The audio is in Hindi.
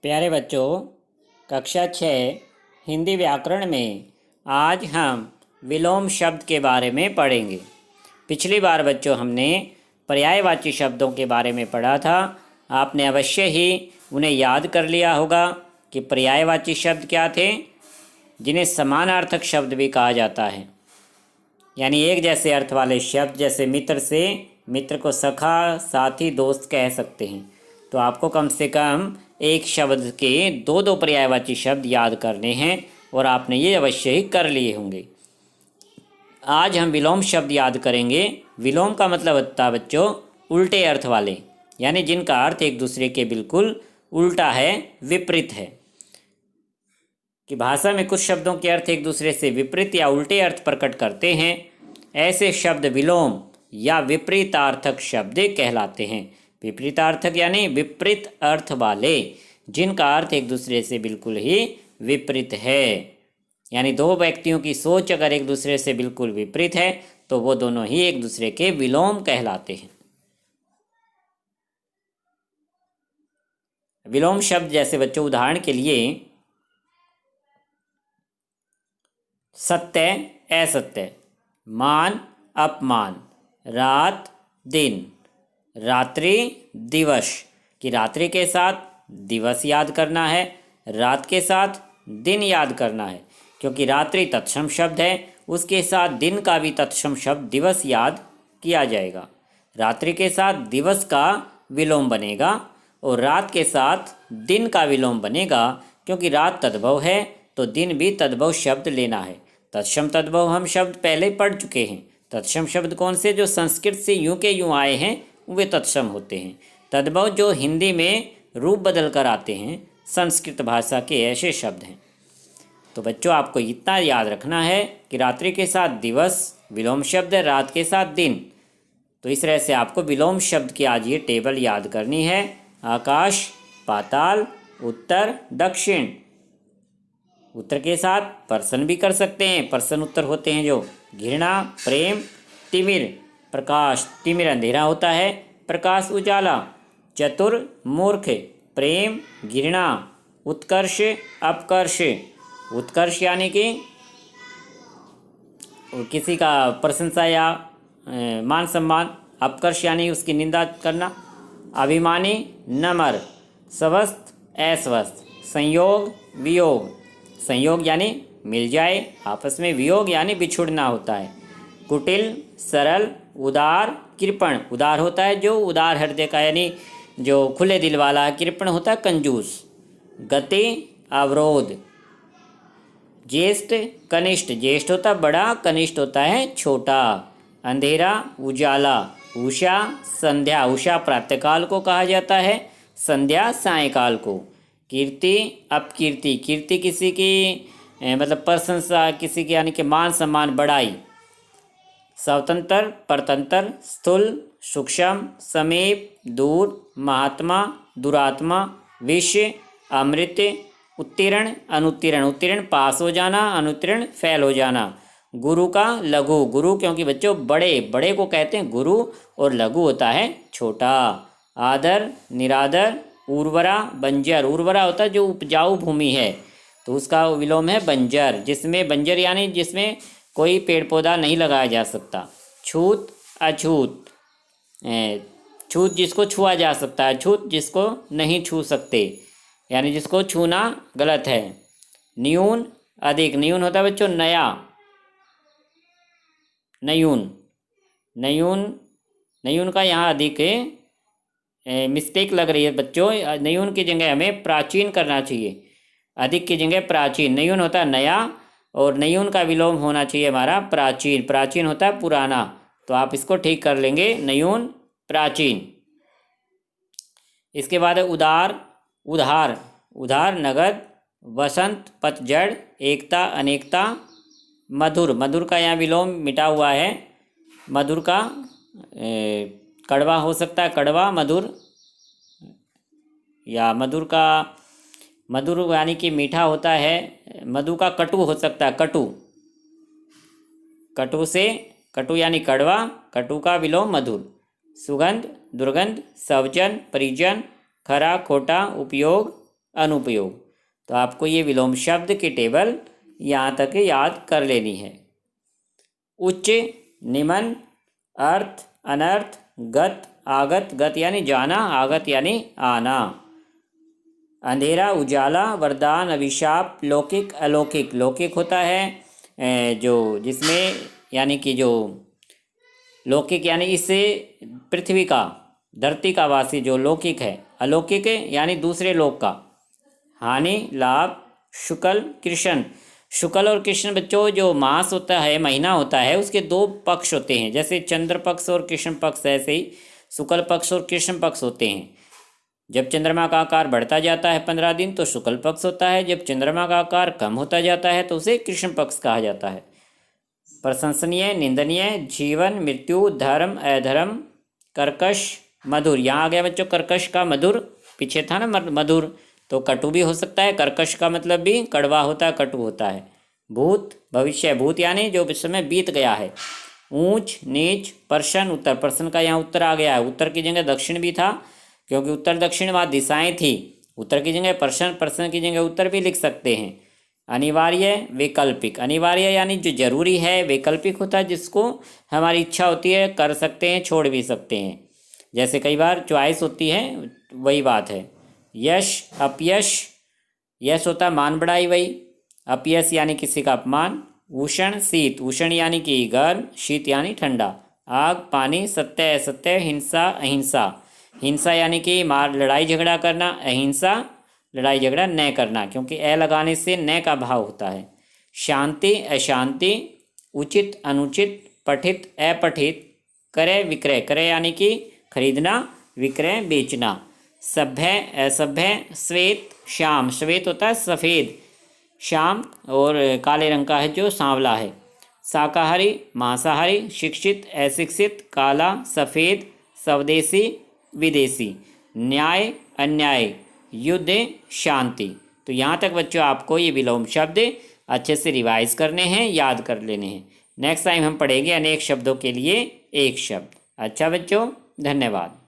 प्यारे बच्चों, कक्षा 6 हिंदी व्याकरण में आज हम विलोम शब्द के बारे में पढ़ेंगे। पिछली बार बच्चों हमने पर्यायवाची शब्दों के बारे में पढ़ा था। आपने अवश्य ही उन्हें याद कर लिया होगा कि पर्यायवाची शब्द क्या थे, जिन्हें समानार्थक शब्द भी कहा जाता है। यानी एक जैसे अर्थ वाले शब्द, जैसे मित्र से मित्र को सखा, साथी, दोस्त कह सकते हैं। तो आपको कम से कम एक शब्द के दो दो पर्यायवाची शब्द याद करने हैं और आपने ये अवश्य ही कर लिए होंगे। आज हम विलोम शब्द याद करेंगे। विलोम का मतलब होता है बच्चों उल्टे अर्थ वाले, यानी जिनका अर्थ एक दूसरे के बिल्कुल उल्टा है, विपरीत है। कि भाषा में कुछ शब्दों के अर्थ एक दूसरे से विपरीत या उल्टे अर्थ प्रकट करते हैं, ऐसे शब्द विलोम या विपरीतार्थक शब्द कहलाते हैं। विपरीतार्थक यानी विपरीत अर्थ वाले, जिनका अर्थ एक दूसरे से बिल्कुल ही विपरीत है। यानी दो व्यक्तियों की सोच अगर एक दूसरे से बिल्कुल विपरीत है तो वो दोनों ही एक दूसरे के विलोम कहलाते हैं। विलोम शब्द जैसे बच्चों उदाहरण के लिए सत्य, असत्य, मान, अपमान, रात, दिन, रात्रि, दिवस। कि रात्रि के साथ दिवस याद करना है, रात के साथ दिन याद करना है, क्योंकि रात्रि तत्सम शब्द है, उसके साथ दिन का भी तत्सम शब्द दिवस याद किया जाएगा। रात्रि के साथ दिवस का विलोम बनेगा और रात के साथ दिन का विलोम बनेगा, क्योंकि रात तद्भव है तो दिन भी तद्भव शब्द लेना है। तत्सम तद्भव हम शब्द पहले पढ़ चुके हैं। तत्सम शब्द कौन से? जो संस्कृत से यूं के यूं आए हैं वे तत्सम होते हैं। तद्भव जो हिंदी में रूप बदल कर आते हैं, संस्कृत भाषा के ऐसे शब्द हैं। तो बच्चों आपको इतना याद रखना है कि रात्रि के साथ दिवस विलोम शब्द है, रात के साथ दिन। तो इस तरह से आपको विलोम शब्द की आज ये टेबल याद करनी है। आकाश, पाताल, उत्तर, दक्षिण। उत्तर के साथ पर्सन भी कर सकते हैं, पर्सन उत्तर होते हैं जो। घृणा, प्रेम, तिमिर, प्रकाश, तिमिर अंधेरा होता है, प्रकाश उजाला। चतुर, मूर्ख, प्रेम, घृणा, उत्कर्ष, अपकर्ष। उत्कर्ष यानी कि किसी का प्रशंसा या मान सम्मान, अपकर्ष यानी उसकी निंदा करना। अभिमानी, नम्र, स्वस्थ, अस्वस्थ। संयोग, वियोग। संयोग यानी मिल जाए आपस में, वियोग यानी बिछुड़ना होता है। कुटिल, सरल, उदार, कृपण। उदार होता है जो उदार हृदय का, यानी जो खुले दिल वाला। कृपण होता है कंजूस। गति, अवरोध। ज्येष्ठ, कनिष्ठ। ज्येष्ठ होता है बड़ा, कनिष्ठ होता है छोटा। अंधेरा, उजाला। उषा, संध्या। उषा प्रातःकाल को कहा जाता है, संध्या सायंकाल को। कीर्ति, अपकीर्ति। कीर्ति किसी की मतलब प्रशंसा, किसी की यानी कि मान सम्मान, बड़ाई। स्वतंत्र, परतंत्र। स्थूल, सूक्ष्म, समीप, दूर। महात्मा, दुरात्मा। विषय, अमृत। उत्तीर्ण, अनुत्तीर्ण। उत्तीर्ण पास हो जाना, अनुत्तीर्ण फेल हो जाना। गुरु का लघु। गुरु क्योंकि बच्चों बड़े, बड़े को कहते हैं गुरु, और लघु होता है छोटा। आदर, निरादर। उर्वरा, बंजर। उर्वरा होता है जो उपजाऊ भूमि है, तो उसका विलोम है बंजर। जिसमें बंजर यानी जिसमें कोई पेड़ पौधा नहीं लगाया जा सकता। छूत, अछूत। छूत जिसको छुआ जा सकता है, छूत जिसको नहीं छू सकते, यानी जिसको छूना गलत है। न्यून, अधिक। न्यून होता है बच्चों नया, नयून। नयून, नयून का यहाँ अधिक मिस्टेक लग रही है बच्चों। नयून की जगह हमें प्राचीन करना चाहिए, अधिक की जगह प्राचीन। नयून होता है नया और नयून का विलोम होना चाहिए हमारा प्राचीन। प्राचीन होता है पुराना, तो आप इसको ठीक कर लेंगे, नयून, प्राचीन। इसके बाद है उदार, उधार। उधार, नगद। वसंत, पतझड़। एकता, अनेकता। मधुर, मधुर का यहाँ विलोम मिटा हुआ है। मधुर का कड़वा हो सकता है, कड़वा, मधुर। या मधुर का, मधुर यानी कि मीठा होता है। मधु का कटु हो सकता है, कटु। कटु से, कटु यानी कड़वा, कटु का विलोम मधुर। सुगंध, दुर्गंध। सवजन, परिजन। खरा, खोटा, उपयोग, अनुपयोग। तो आपको ये विलोम शब्द की टेबल यहाँ तक याद कर लेनी है। उच्च, निम्न, अर्थ, अनर्थ, गत, आगत, गत यानी जाना, आगत यानी आना, अंधेरा, उजाला, वरदान, अभिशाप, लौकिक, अलौकिक। लौकिक होता है जो जिसमें यानी कि जो लौकिक यानी इससे पृथ्वी का, धरती का वासी जो लौकिक है। अलौकिक यानी दूसरे लोक का। हानि, लाभ, शुक्ल, कृष्ण। शुक्ल और कृष्ण बच्चों जो मास होता है, महीना होता है, उसके दो पक्ष होते हैं। जैसे चंद्र पक्ष और कृष्ण पक्ष, ऐसे ही शुक्ल पक्ष और कृष्ण पक्ष होते हैं। जब चंद्रमा का आकार बढ़ता जाता है 15 दिन तो शुक्ल पक्ष होता है। जब चंद्रमा का आकार कम होता जाता है तो उसे कृष्ण पक्ष कहा जाता है। प्रशंसनीय, निंदनीय, जीवन, मृत्यु, धर्म, अधर्म, कर्कश, मधुर। यहाँ आ गया बच्चों कर्कश का मधुर, पीछे था ना मधुर, तो कटु भी हो सकता है। कर्कश का मतलब भी कड़वा होता है, कटु होता है। भूत, भविष्य, भूत यानी जो समय बीत गया है। ऊंच, नीच, प्रश्न, उत्तर। प्रश्न का यहाँ उत्तर आ गया है। उत्तर की जगह दक्षिण भी था, क्योंकि उत्तर दक्षिण वहाँ दिशाएं थी। उत्तर की जगह प्रश्न, प्रश्न की जगह उत्तर भी लिख सकते हैं। अनिवार्य, वैकल्पिक। अनिवार्य यानी जो जरूरी है, वैकल्पिक होता है जिसको हमारी इच्छा होती है कर सकते हैं, छोड़ भी सकते हैं। जैसे कई बार चॉइस होती है, वही बात है। यश, अपयश। यश होता है मान बढ़ाई, वही। अपयश यानी किसी का अपमान। उष्ण, शीत। उष्ण यानी कि गर्म, शीत यानी ठंडा। आग, पानी, सत्य, असत्य, हिंसा, अहिंसा। हिंसा यानी कि मार, लड़ाई झगड़ा करना। अहिंसा, लड़ाई झगड़ा न करना, क्योंकि ए लगाने से न का भाव होता है। शांति, अशांति, उचित, अनुचित, पठित, अपठित, क्रय, विक्रय। क्रय यानी कि खरीदना, विक्रय बेचना। सभ्य, असभ्य, श्वेत, श्याम। श्वेत होता है सफ़ेद, श्याम और काले रंग का है जो सांवला है। शाकाहारी, मांसाहारी, शिक्षित, अशिक्षित, काला, सफ़ेद, स्वदेशी, विदेशी। न्याय, अन्याय, युद्ध, शांति। तो यहाँ तक बच्चों आपको ये विलोम शब्द अच्छे से रिवाइज करने हैं, याद कर लेने हैं। नेक्स्ट टाइम हम पढ़ेंगे अनेक शब्दों के लिए एक शब्द। अच्छा बच्चों, धन्यवाद।